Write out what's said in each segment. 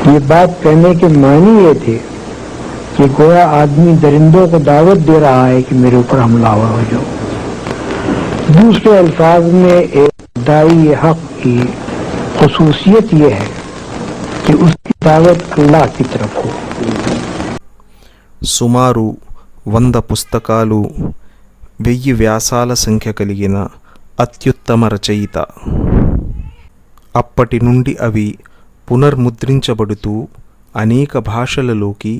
ये बात कहने के मानी ये थे कि गोया आदमी दरिंदों को दावत दे रहा है कि मेरे ऊपर हमलावर हो जाओ। दूसरे अल्फाज में एक दाई हक की खुसूसियत ये है कि उसकी दावत अल्लाह की तरफ हो। సుమారు 100 పుస్తకాలు 1000 వ్యాసాల సంఖ్య కలిగిన అత్యుత్తమ రచయిత. అప్పటి నుండి అవి పునర్ముద్రించబడుతూ అనేక భాషలలోకి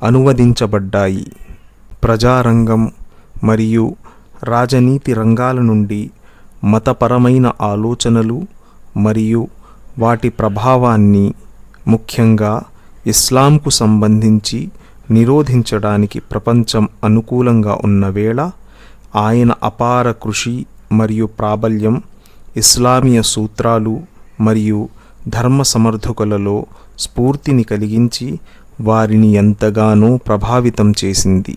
అనువదించబడ్డాయి. ప్రజారంగం మరియు రాజనీతి రంగాల నుండి మతపరమైన ఆలోచనలు మరియు వాటి ప్రభావాన్ని ముఖ్యంగా ఇస్లాంకు సంబంధించి నిరోధించడానికి ప్రపంచం అనుకూలంగా ఉన్న వేళ ఆయన అపార కృషి మరియు ప్రాబల్యం ఇస్లామీయ సూత్రాలు మరియు ధర్మ సమర్థకులలో స్ఫూర్తిని కలిగించి వారిని ఎంతగానో ప్రభావితం చేసింది.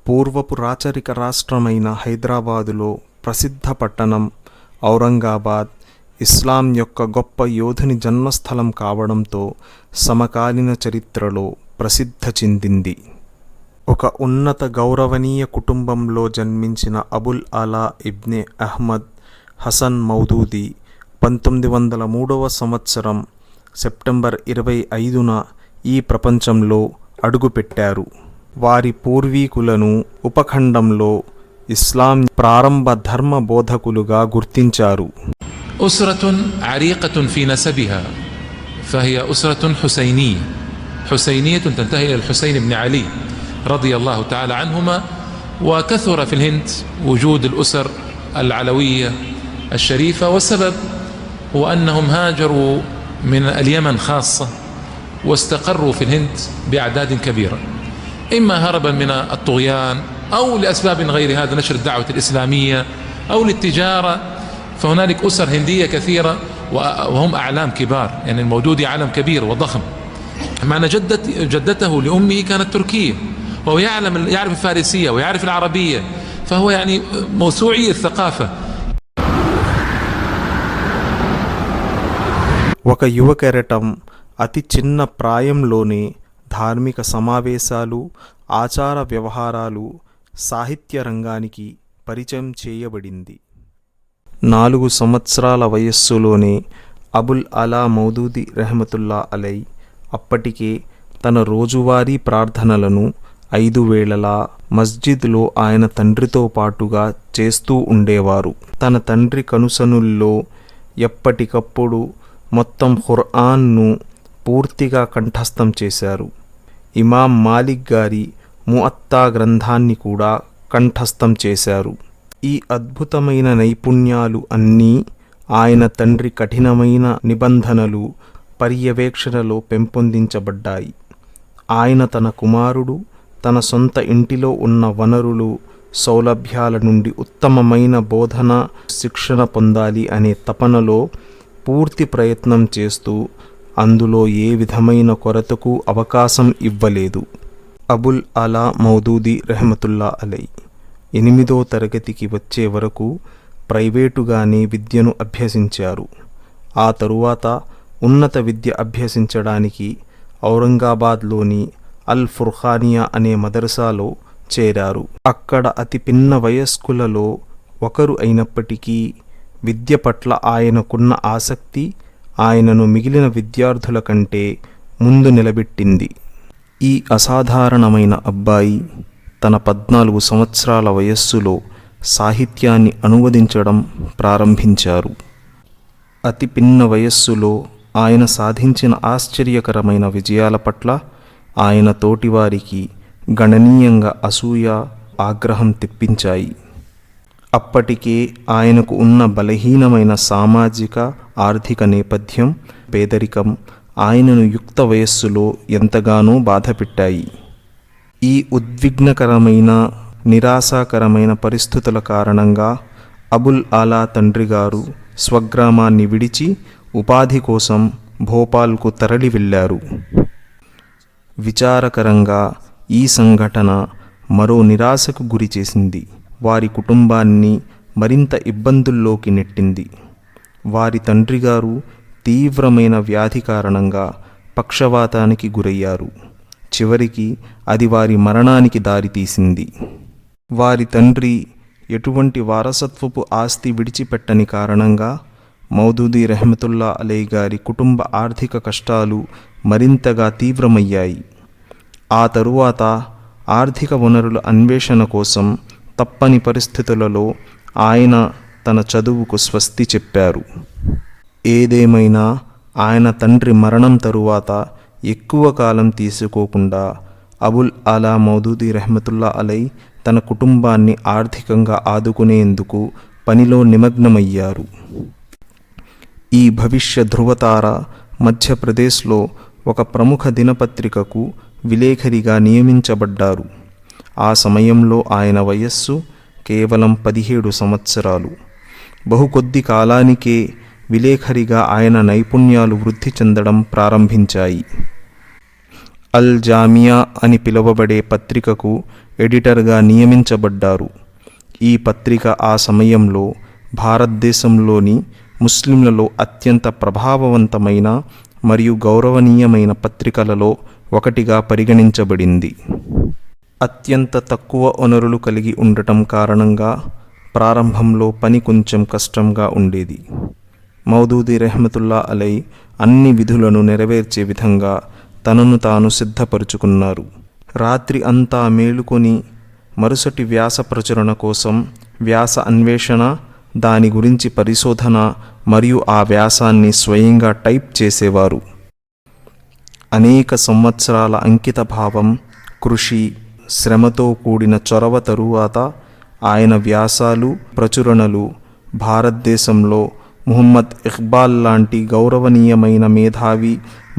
పూర్వపు రాచరిక రాష్ట్రమైన హైదరాబాదులో ప్రసిద్ధ పట్టణం ఔరంగాబాద్ ఇస్లాం యొక్క గొప్ప యోధుని జన్మస్థలం కావడంతో సమకాలీన చరిత్రలో ప్రసిద్ధ చెందింది. ఒక ఉన్నత గౌరవనీయ కుటుంబంలో జన్మించిన అబుల్ అలా ఇబ్నే అహ్మద్ హసన్ మౌదూదీ 1903 సంవత్సరం సెప్టెంబర్ 25న ఈ ప్రపంచంలో అడుగుపెట్టారు. వారి పూర్వీకులను ఉపఖండంలో ఇస్లాం ప్రారంభ ధర్మ బోధకులుగా గుర్తించారు. أسرة عريقة في نسبها فهي أسرة حسينية تنتهي إلى الحسين بن علي رضي الله تعالى عنهما. وكثر في الهند وجود الأسر العلوية الشريفة، والسبب هو أنهم هاجروا من اليمن خاصة واستقروا في الهند بأعداد كبيرة، إما هربا من الطغيان أو لأسباب غير هذا، نشر الدعوة الإسلامية أو للتجارة. فهنالك أسر هندية كثيرة وهم أعلام كبار، يعني المودودي علم كبير وضخم. مع أن جدته لأمه كانت تركية، وهو يعرف الفارسية ويعرف العربية، فهو يعني موسوعي الثقافة. ఒక యువ కెరటం అతి చిన్న ప్రాయంలోనే ధార్మిక సమావేశాలు, ఆచార వ్యవహారాలు, సాహిత్య రంగానికి పరిచయం చేయబడింది. 4 సంవత్సరాల వయస్సులోనే అబుల్ అలా మౌదూదీ రెహమతుల్లా అలై అప్పటికే తన రోజువారీ ప్రార్థనలను 5 వేళలా మస్జిద్లో ఆయన తండ్రితో పాటుగా చేస్తూ ఉండేవారు. తన తండ్రి కనుసనుల్లో ఎప్పటికప్పుడు మొత్తం ఖుర్ఆన్ను పూర్తిగా కంఠస్థం చేశారు. ఇమాం మాలిక్ గారి ముఅత్తా గ్రంథాన్ని కూడా కంఠస్థం చేశారు. ఈ అద్భుతమైన నైపుణ్యాలు అన్నీ ఆయన తండ్రి కఠినమైన నిబంధనలు, పర్యవేక్షణలో పెంపొందించబడ్డాయి. ఆయన తన కుమారుడు తన సొంత ఇంటిలో ఉన్న వనరులు, సౌలభ్యాల నుండి ఉత్తమమైన బోధన, శిక్షణ పొందాలి అనే తపనలో పూర్తి ప్రయత్నం చేస్తూ అందులో ఏ విధమైన కొరతకు అవకాశం ఇవ్వలేదు. అబుల్ అలా మౌదూదీ రెహమతుల్లా అలై 8వ తరగతికి వచ్చే వరకు ప్రైవేటుగానే విద్యను అభ్యసించారు. ఆ తరువాత ఉన్నత విద్య అభ్యసించడానికి ఔరంగాబాద్లోని అల్ ఫుర్ఖానియా అనే మదర్సాలో చేరారు. అక్కడ అతి పిన్న వయస్కులలో ఒకరు అయినప్పటికీ విద్య పట్ల ఆయనకున్న ఆసక్తి ఆయనను మిగిలిన విద్యార్థుల కంటే ముందు నిలబెట్టింది. ఈ అసాధారణమైన అబ్బాయి తన 14 సంవత్సరాల వయస్సులో సాహిత్యాన్ని అనువదించడం ప్రారంభించారు. అతి పిన్న వయస్సులో ఆయన సాధించిన ఆశ్చర్యకరమైన విజయాల పట్ల ఆయన తోటివారికి గణనీయంగా అసూయ, ఆగ్రహం తెప్పించాయి. అప్పటికే ఆయనకు ఉన్న బలహీనమైన సామాజిక, ఆర్థిక నేపథ్యం, పేదరికం ఆయనను యుక్త వయస్సులో ఎంతగానో బాధపెట్టాయి. ఈ ఉద్విగ్నకరమైన, నిరాశాకరమైన పరిస్థితుల కారణంగా అబుల్ అలా తండ్రి గారు స్వగ్రామాన్ని విడిచి ఉపాధి కోసం భోపాల్కు తరలి వెళ్ళారు. విచారకరంగా ఈ సంఘటన మరో నిరాశకు గురి చేసింది. వారి కుటుంబాన్ని మరింత ఇబ్బందుల్లోకి నెట్టింది. వారి తండ్రిగారు తీవ్రమైన వ్యాధి కారణంగా పక్షవాతానికి గురయ్యారు. చివరికి అది వారి మరణానికి దారితీసింది. వారి తండ్రి ఎటువంటి వారసత్వపు ఆస్తి విడిచిపెట్టని కారణంగా మౌదూదీ రెహ్మతుల్లా అలై గారి కుటుంబ ఆర్థిక కష్టాలు మరింతగా తీవ్రమయ్యాయి. ఆ తరువాత ఆర్థిక వనరుల అన్వేషణ కోసం తప్పని పరిస్థితులలో ఆయన తన చదువుకు స్వస్తి చెప్పారు. ఏదేమైనా ఆయన తండ్రి మరణం తరువాత ఎక్కువ కాలం తీసుకోకుండా అబుల్ అలా మౌదూదీ రెహ్మతుల్లా అలై తన కుటుంబాన్ని ఆర్థికంగా ఆదుకునేందుకు పనిలో నిమగ్నమయ్యారు. ఈ భవిష్య ధృవతార మధ్యప్రదేశ్లో ఒక ప్రముఖ దినపత్రికకు విలేఖరిగా నియమించబడ్డారు. ఆ సమయంలో ఆయన వయస్సు కేవలం 17 సంవత్సరాలు. బహుకొద్ది కాలానికే విలేఖరిగా ఆయన నైపుణ్యాలు వృద్ధి చెందడం ప్రారంభించాయి. అల్ జామియా అని పిలువబడే పత్రికకు ఎడిటర్గా నియమించబడ్డారు. ఈ పత్రిక ఆ సమయంలో భారతదేశంలోని ముస్లింలలో అత్యంత ప్రభావవంతమైన మరియు గౌరవనీయమైన పత్రికలలో ఒకటిగా పరిగణించబడింది. అత్యంత తక్కువ వనరులు కలిగి ఉండటం కారణంగా ప్రారంభంలో పని కొంచెం కష్టంగా ఉండేది. మౌదూదీ రెహ్మతుల్లా అలై అన్ని విధులను నెరవేర్చే విధంగా తనను తాను సిద్ధపరుచుకున్నారు. రాత్రి అంతా మేలుకొని మరుసటి వ్యాస ప్రచురణ కోసం వ్యాస అన్వేషణ, దాని గురించి పరిశోధన మరియు ఆ వ్యాసాన్ని స్వయంగా టైప్ చేసేవారు. అనేక సంవత్సరాల అంకిత భావం, కృషి, శ్రమతో కూడిన చొరవ తరువాత ఆయన వ్యాసాలు, ప్రచురణలు భారతదేశంలో ముహమ్మద్ ఇక్బాల్ లాంటి గౌరవనీయమైన మేధావి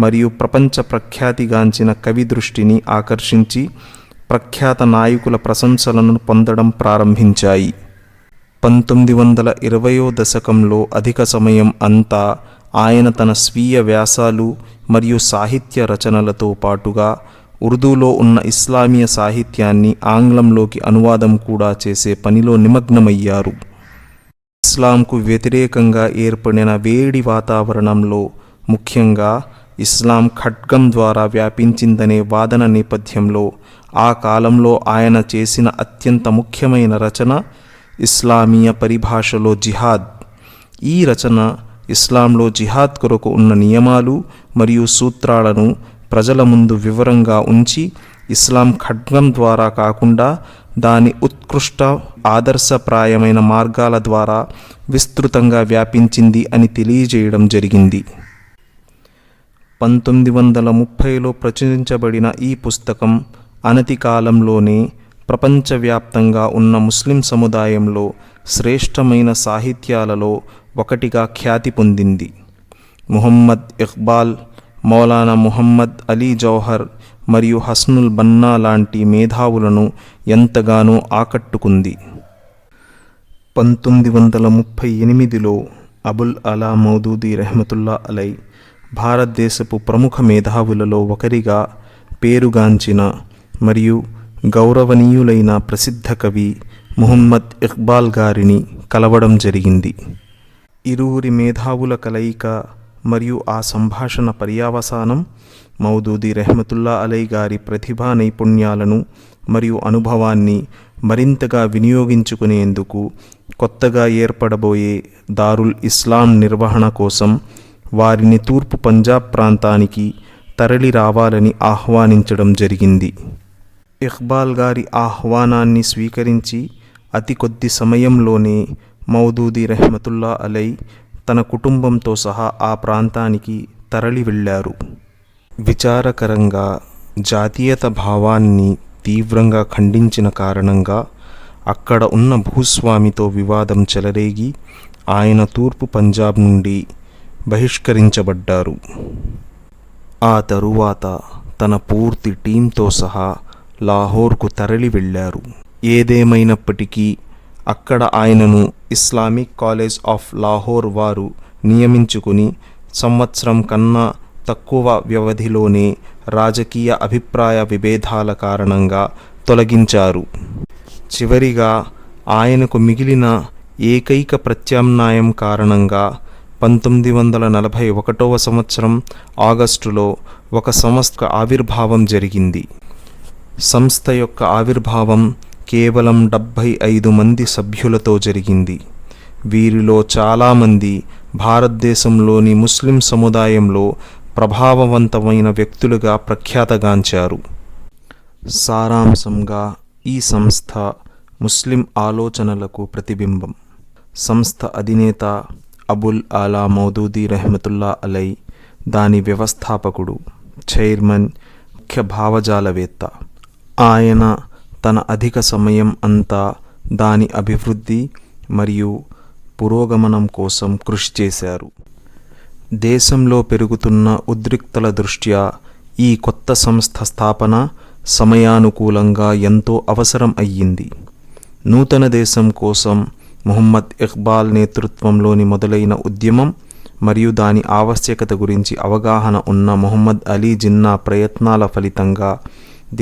మరియు ప్రపంచ ప్రఖ్యాతిగాంచిన కవి దృష్టిని ఆకర్షించి ప్రఖ్యాత నాయకుల ప్రశంసలను పొందడం ప్రారంభించాయి. 1920వ దశకంలో అధిక సమయం అంతా ఆయన తన స్వీయ వ్యాసాలు మరియు సాహిత్య రచనలతో పాటుగా ఉర్దూలో ఉన్న ఇస్లామీయ సాహిత్యాన్ని ఆంగ్లంలోకి అనువాదం కూడా చేసే పనిలో నిమగ్నమయ్యారు. ఇస్లాంకు వ్యతిరేకంగా ఏర్పడిన వేడి వాతావరణంలో ముఖ్యంగా ఇస్లాం ఖడ్గం ద్వారా వ్యాపించిందనే వాదన నేపథ్యంలో ఆ కాలంలో ఆయన చేసిన అత్యంత ముఖ్యమైన రచన ఇస్లామీయ పరిభాషలో జిహాద్. ఈ రచన ఇస్లాంలో జిహాద్ కొరకు ఉన్న నియమాలు మరియు సూత్రాలను ప్రజల ముందు వివరంగా ఉంచి ఇస్లాం ఖడ్గం ద్వారా కాకుండా దాని ఉత్కృష్ట ఆదర్శప్రాయమైన మార్గాల ద్వారా విస్తృతంగా వ్యాపించింది అని తెలియజేయడం జరిగింది. 1930లో ప్రచురించబడిన ఈ పుస్తకం అనతి కాలంలోనే ప్రపంచవ్యాప్తంగా ఉన్న ముస్లిం సముదాయంలో శ్రేష్టమైన సాహిత్యాలలో ఒకటిగా ఖ్యాతి పొందింది. ముహమ్మద్ ఇక్బాల్, మౌలానా ముహమ్మద్ అలీ జౌహర్ మరియు హస్నుల్ బన్నా లాంటి మేధావులను ఎంతగానో ఆకట్టుకుంది. 1938లో అబుల్ అలా మౌదూదీ రెహ్మతుల్లా అలై భారతదేశపు ప్రముఖ మేధావులలో ఒకరిగా పేరుగాంచిన మరియు గౌరవనీయులైన ప్రసిద్ధ కవి ముహమ్మద్ ఇక్బాల్ గారిని కలవడం జరిగింది. ఇరువురి మేధావుల కలయిక మరియు ఆ సంభాషణ పర్యావసానం మౌదూదీ రెహ్మతుల్లా అలై గారి ప్రతిభా నైపుణ్యాలను మరియు అనుభవాన్ని మరింతగా వినియోగించుకునేందుకు కొత్తగా ఏర్పడబోయే దారుల్ ఇస్లాం నిర్వహణ కోసం వారిని తూర్పు పంజాబ్ ప్రాంతానికి తరలి రావాలని ఆహ్వానించడం జరిగింది. ఇక్బాల్ గారి ఆహ్వానాన్ని స్వీకరించి అతి కొద్ది సమయంలోనే మౌదూదీ రెహ్మతుల్లా అలై తన కుటుంబంతో సహా ఆ ప్రాంతానికి తరలి వెళ్ళారు. విచారకరంగా జాతీయత భావాన్ని తీవ్రంగా ఖండించిన కారణంగా అక్కడ ఉన్న భూస్వామితో వివాదం చెలరేగి ఆయన తూర్పు పంజాబ్ నుండి బహిష్కరించబడ్డారు. ఆ తరువాత తన పూర్తి టీంతో సహా లాహోర్కు తరలి వెళ్ళారు. ఏదేమైనప్పటికీ అక్కడ ఆయనను ఇస్లామిక్ కాలేజ్ ఆఫ్ లాహోర్ వారు నియమించుకుని సంవత్సరం కన్నా తక్కువ వ్యవధిలోనే రాజకీయ అభిప్రాయ విభేదాల కారణంగా తొలగించారు. చివరిగా ఆయనకు మిగిలిన ఏకైక ప్రత్యామ్నాయం కారణంగా 1941వ సంవత్సరం ఆగస్టులో ఒక సంస్థ ఆవిర్భావం జరిగింది. సంస్థ యొక్క ఆవిర్భావం కేవలం 75 మంది సభ్యులతో జరిగింది. వీరిలో చాలామంది భారతదేశంలోని ముస్లిం సముదాయంలో ప్రభావవంతమైన వ్యక్తులుగా ప్రఖ్యాతగాంచారు. సారాంశంగా ఈ సంస్థ ముస్లిం ఆలోచనలకు ప్రతిబింబం. సంస్థ అధినేత అబుల్ ఆలా మౌదూదీ రెహ్మతుల్లా అలై, దాని వ్యవస్థాపకుడు, చైర్మన్, ముఖ్య భావజాలవేత్త. ఆయన తన అధిక సమయం అంతా దాని అభివృద్ధి మరియు పురోగమనం కోసం కృషి చేశారు. దేశంలో పెరుగుతున్న ఉద్రిక్తల దృష్ట్యా ఈ కొత్త సంస్థ స్థాపన సమయానుకూలంగా ఎంతో అవసరం అయ్యింది. నూతన దేశం కోసం ముహమ్మద్ ఇక్బాల్ నేతృత్వంలోని మొదలైన ఉద్యమం మరియు దాని ఆవశ్యకత గురించి అవగాహన ఉన్న ముహమ్మద్ అలీ జిన్నా ప్రయత్నాల ఫలితంగా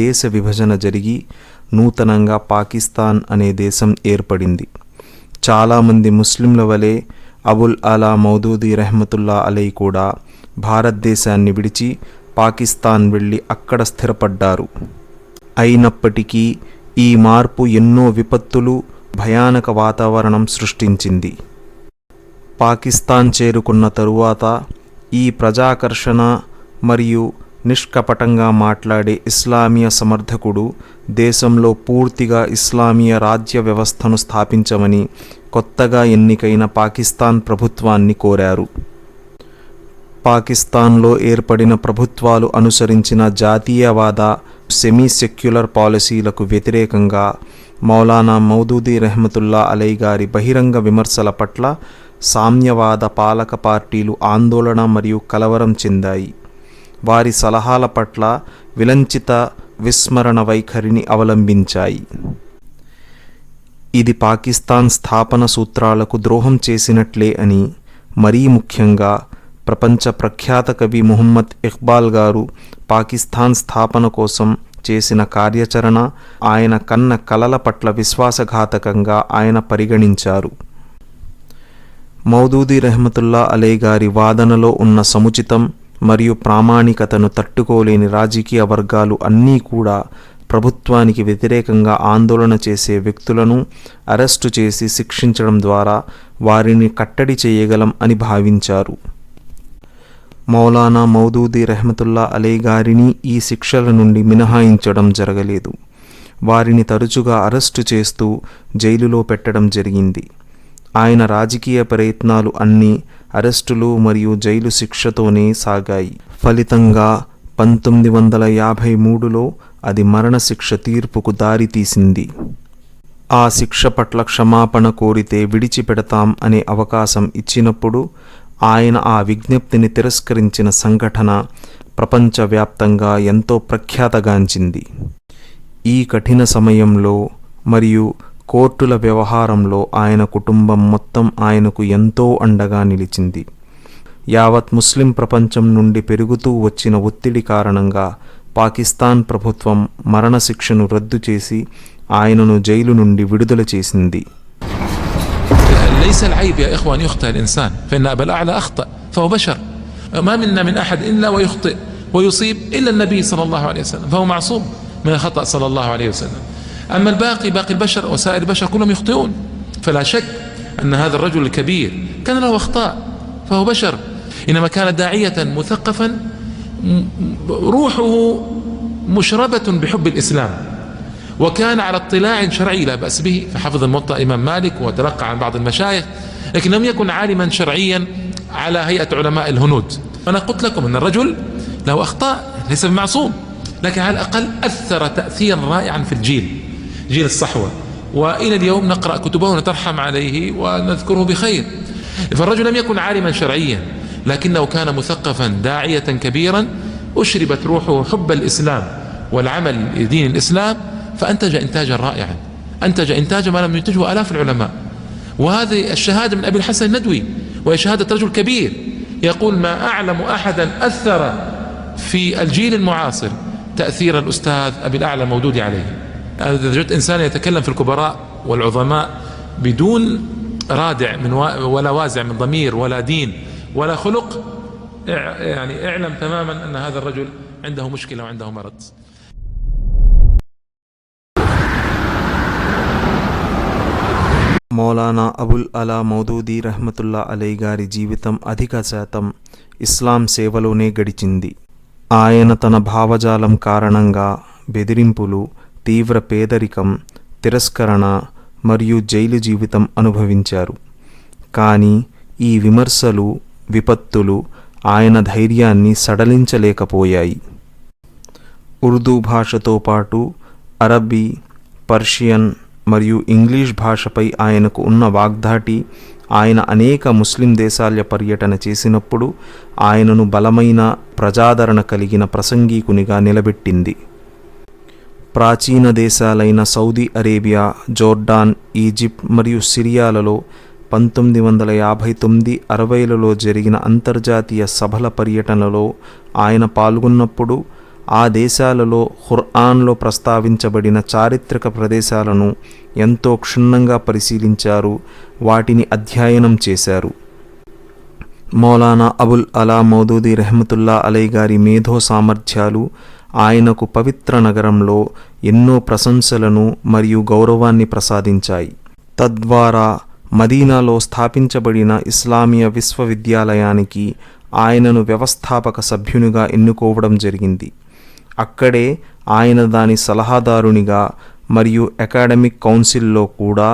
దేశ విభజన జరిగి నూతనంగా పాకిస్తాన్ అనే దేశం ఏర్పడింది. చాలామంది ముస్లింల వలె అబుల్ ఆలా మౌదూదీ రెహ్మతుల్లా అలై కూడా భారతదేశాన్ని విడిచి పాకిస్తాన్ వెళ్ళి అక్కడ స్థిరపడ్డారు. అయినప్పటికీ ఈ మార్పు ఎన్నో విపత్తులు, భయానక వాతావరణం సృష్టించింది. పాకిస్తాన్ చేరుకున్న తరువాత ఈ ప్రజాకర్షణ మరియు నిష్కపటంగా మాట్లాడే ఇస్లామీయ సమర్థకుడు దేశంలో పూర్తిగా ఇస్లామీయ రాజ్య వ్యవస్థను స్థాపించమని కొత్తగా ఎన్నికైన పాకిస్తాన్ ప్రభుత్వాన్ని కోరారు. పాకిస్తాన్లో ఏర్పడిన ప్రభుత్వాలు అనుసరించిన జాతీయవాద సెమీ సెక్యులర్ పాలసీలకు వ్యతిరేకంగా మౌలానా మౌదూదీ రెహ్మతుల్లా అలై గారి బహిరంగ విమర్శల పట్ల సామ్యవాద పాలక పార్టీలు ఆందోళన మరియు కలవరం చెందాయి. వారి సలహాల పట్ల విలంచిత విస్మరణ వైఖరిని అవలంబించాయి. ఇది పాకిస్తాన్ స్థాపన సూత్రాలకు ద్రోహం చేసినట్లే అని, మరీ ముఖ్యంగా ప్రపంచ ప్రఖ్యాత కవి ముహమ్మద్ ఇక్బాల్ గారు పాకిస్తాన్ స్థాపన కోసం చేసిన కార్యాచరణ ఆయన కన్న కలల పట్ల విశ్వాసఘాతకంగా ఆయన పరిగణించారు. మౌదూదీ రెహ్మతుల్లా అలై గారి వాదనలో ఉన్న సముచితం మరియు ప్రామాణికతను తట్టుకోలేని రాజకీయ వర్గాలు అన్నీ కూడా ప్రభుత్వానికి వ్యతిరేకంగా ఆందోళన చేసే వ్యక్తులను అరెస్టు చేసి శిక్షించడం ద్వారా వారిని కట్టడి చేయగలం అని భావించారు. మౌలానా మౌదూదీ రెహ్మతుల్లా అలై గారిని ఈ శిక్షల నుండి మినహాయించడం జరగలేదు. వారిని తరచుగా అరెస్టు చేస్తూ జైలులో పెట్టడం జరిగింది. ఆయన రాజకీయ ప్రయత్నాలు అన్నీ అరెస్టులు మరియు జైలు శిక్షతోనే సాగాయి. ఫలితంగా 1953లో అది మరణశిక్ష తీర్పుకు దారితీసింది. ఆ శిక్ష పట్ల క్షమాపణ కోరితే విడిచిపెడతాం అనే అవకాశం ఇచ్చినప్పుడు ఆయన ఆ విజ్ఞప్తిని తిరస్కరించిన సంఘటన ప్రపంచవ్యాప్తంగా ఎంతో ప్రఖ్యాతగాంచింది. ఈ కఠిన సమయంలో మరియు కోర్టుల వ్యవహారంలో ఆయన కుటుంబం మొత్తం ఆయనకు ఎంతో అండగా నిలిచింది. యావత్ ముస్లిం ప్రపంచం నుండి పెరుగుతూ వచ్చిన ఒత్తిడి కారణంగా పాకిస్తాన్ ప్రభుత్వం మరణశిక్షను రద్దు చేసి ఆయనను జైలు నుండి విడుదల చేసింది. ليس العيب يا إخوان يخطئ الإنسان، فإن أبا الأعلى أخطأ فهو بشر، ما منا من أحد إلا ويخطئ ويصيب إلا النبي صلى الله عليه وسلم، فهو معصوم من الخطأ صلى الله عليه وسلم. أما باقي البشر وسائر البشر كلهم يخطئون، فلا شك أن هذا الرجل الكبير كان له أخطاء فهو بشر، إنما كان داعية مثقفا روحه مشربة بحب الإسلام، وكان على اطلاع شرعي لا بأس به، فحفظ الموطأ الإمام مالك وتلقى عن بعض المشايخ، لكن لم يكن عالما شرعيا على هيئة علماء الهنود. أنا قلت لكم أن الرجل له أخطاء ليس بمعصوم، لكن على الأقل أثر تأثيرا رائعا في الجيل، جيل الصحوة، وإلى اليوم نقرأ كتبه ونترحم عليه ونذكره بخير. فالرجل لم يكن عالما شرعيا، لكنه كان مثقفا داعية كبيرا، أشربت روحه حب الإسلام والعمل لدين الإسلام، فأنتج إنتاجا رائعا، أنتج إنتاجا ما لم ينتجه آلاف العلماء. وهذه الشهادة من أبي الحسن الندوي، وهي شهادة رجل كبير يقول ما أعلم أحدا أثر في الجيل المعاصر تأثير الأستاذ أبي الأعلى مودودي عليه. إذا وجدت إنسان يتكلم في الكبراء والعظماء بدون رادع ولا وازع من ضمير ولا دين ولا خلق، يعني اعلم تماما أن هذا الرجل عنده مشكلة وعنده مرض. మౌలానా అబుల్ అలా మౌదూదీ రహ్మతుల్లా అలై గారి జీవితం అధిక శాతం ఇస్లాం సేవలోనే గడిచింది. ఆయన తన భావజాలం కారణంగా బెదిరింపులు, తీవ్ర పేదరికం, తిరస్కరణ మరియు జైలు జీవితం అనుభవించారు. కానీ ఈ విమర్శలు, విపత్తులు ఆయన ధైర్యాన్ని సడలించలేకపోయాయి. ఉర్దూ భాషతో పాటు అరబీ, పర్షియన్ మరియు ఇంగ్లీష్ భాషపై ఆయనకు ఉన్న వాగ్ధాటి ఆయన అనేక ముస్లిం దేశాల పర్యటన చేసినప్పుడు ఆయనను బలమైన ప్రజాదరణ కలిగిన ప్రసంగీకునిగా నిలబెట్టింది. ప్రాచీన దేశాలైన సౌదీ అరేబియా, జోర్డాన్, ఈజిప్ట్ మరియు సిరియాలలో 1959-60లలో జరిగిన అంతర్జాతీయ సభల పర్యటనలో ఆయన పాల్గొన్నప్పుడు ఆ దేశాలలో ఖుర్ఆన్లో ప్రస్తావించబడిన చారిత్రక ప్రదేశాలను ఎంతో క్షుణ్ణంగా పరిశీలించారు, వాటిని అధ్యయనం చేశారు. మౌలానా అబుల్ అలా మౌదూదీ రహ్మతుల్లా అలై గారి మేధో సామర్థ్యాలు ఆయనకు పవిత్ర నగరంలో ఎన్నో ప్రశంసలను మరియు గౌరవాన్ని ప్రసాదించాయి. తద్వారా మదీనాలో స్థాపించబడిన ఇస్లామీయ విశ్వవిద్యాలయానికి ఆయనను వ్యవస్థాపక సభ్యునిగా ఎన్నుకోవడం జరిగింది. అక్కడే ఆయన దాని సలహాదారునిగా మరియు అకాడమిక్ కౌన్సిల్లో కూడా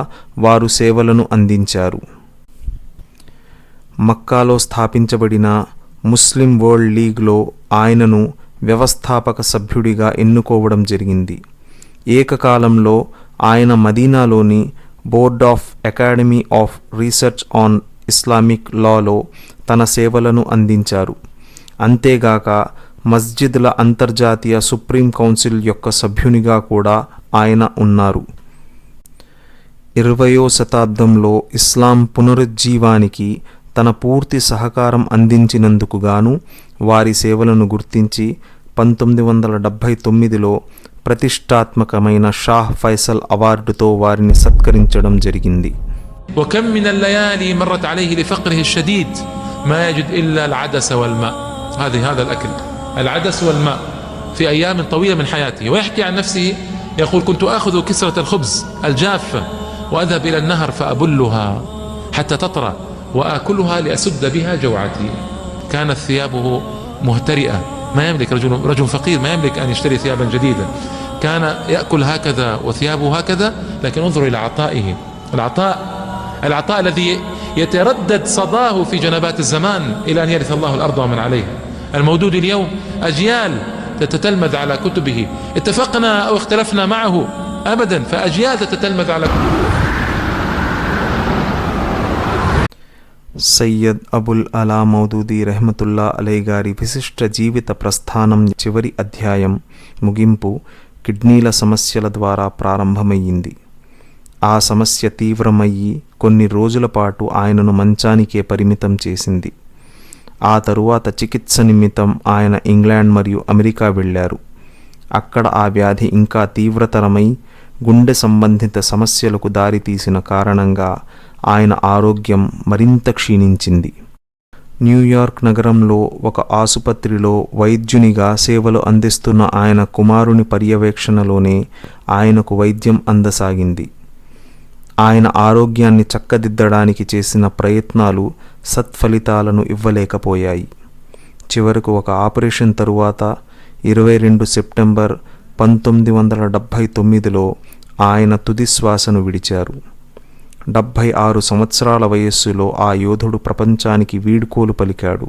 వారు సేవలను అందించారు. మక్కాలో స్థాపించబడిన ముస్లిం వరల్డ్ లీగ్లో ఆయనను వ్యవస్థాపక సభ్యుడిగా ఎన్నుకోవడం జరిగింది. ఏకకాలంలో ఆయన మదీనాలోని board of academy of research on Islamic లాలో తన సేవలను అందించారు. అంతేగాక మస్జిద్ల అంతర్జాతీయ సుప్రీం కౌన్సిల్ యొక్క సభ్యునిగా కూడా ఆయన ఉన్నారు. 20వ శతాబ్దంలో ఇస్లాం పునరుజ్జీవానికి తన పూర్తి సహకారం అందించినందుకు గాను వారి సేవలను గుర్తించి 1979లో ప్రతిష్టాత్మకమైన షాహ్ ఫైసల్ అవార్డుతో వారిని సత్కరించడం జరిగింది. وكم من الليالي مرت عليه لفقره الشديد ما يجد إلا العدس والماء، هذا الأكل، العدس والماء في أيام طويلة من حياته. ويحكي عن نفسه يقول: كنت آخذ كسرة الخبز الجافة وأذهب إلى النهر فأبلها حتى تطرى وآكلها لأسد بها جوعتي. كانت ثيابه مهترئة، ما يملك رجل فقير ما يملك أن يشتري ثيابا جديدة، كان يأكل هكذا وثيابه هكذا. لكن انظروا إلى عطائه، العطاء الذي يتردد صداه في جنبات الزمان إلى أن يرث الله الأرض ومن عليها. الموجود اليوم أجيال تتتلمذ على كتبه، اتفقنا أو اختلفنا معه أبدا، فأجيال تتتلمذ على كتبه. సయ్యద్ అబుల్ అలా మౌదూదీ రహ్మతుల్లా అలై గారి విశిష్ట జీవిత ప్రస్థానం చివరి అధ్యాయం ముగింపు కిడ్నీల సమస్యల ద్వారా ప్రారంభమయ్యింది. ఆ సమస్య తీవ్రమయ్యి కొన్ని రోజుల పాటు ఆయనను మంచానికే పరిమితం చేసింది. ఆ తరువాత చికిత్స నిమిత్తం ఆయన ఇంగ్లాండ్ మరియు అమెరికా వెళ్ళారు. అక్కడ ఆ వ్యాధి ఇంకా తీవ్రతరమై గుండె సంబంధిత సమస్యలకు దారితీసిన కారణంగా ఆయన ఆరోగ్యం మరింత క్షీణించింది. న్యూయార్క్ నగరంలో ఒక ఆసుపత్రిలో వైద్యునిగా సేవలు అందిస్తున్న ఆయన కుమారుని పర్యవేక్షణలోనే ఆయనకు వైద్యం అందసాగింది. ఆయన ఆరోగ్యాన్ని చక్కదిద్దడానికి చేసిన ప్రయత్నాలు సత్ఫలితాలను ఇవ్వలేకపోయాయి. చివరకు ఒక ఆపరేషన్ తరువాత 22 సెప్టెంబర్ 1979లో ఆయన తుది శ్వాసను విడిచారు. 76 సంవత్సరాల వయస్సులో ఆ యోధుడు ప్రపంచానికి వీడ్కోలు పలికాడు.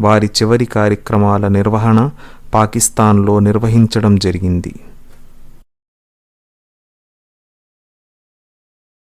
వారి చివరి కార్యక్రమాల నిర్వహణ పాకిస్తాన్లో నిర్వహించడం జరిగింది.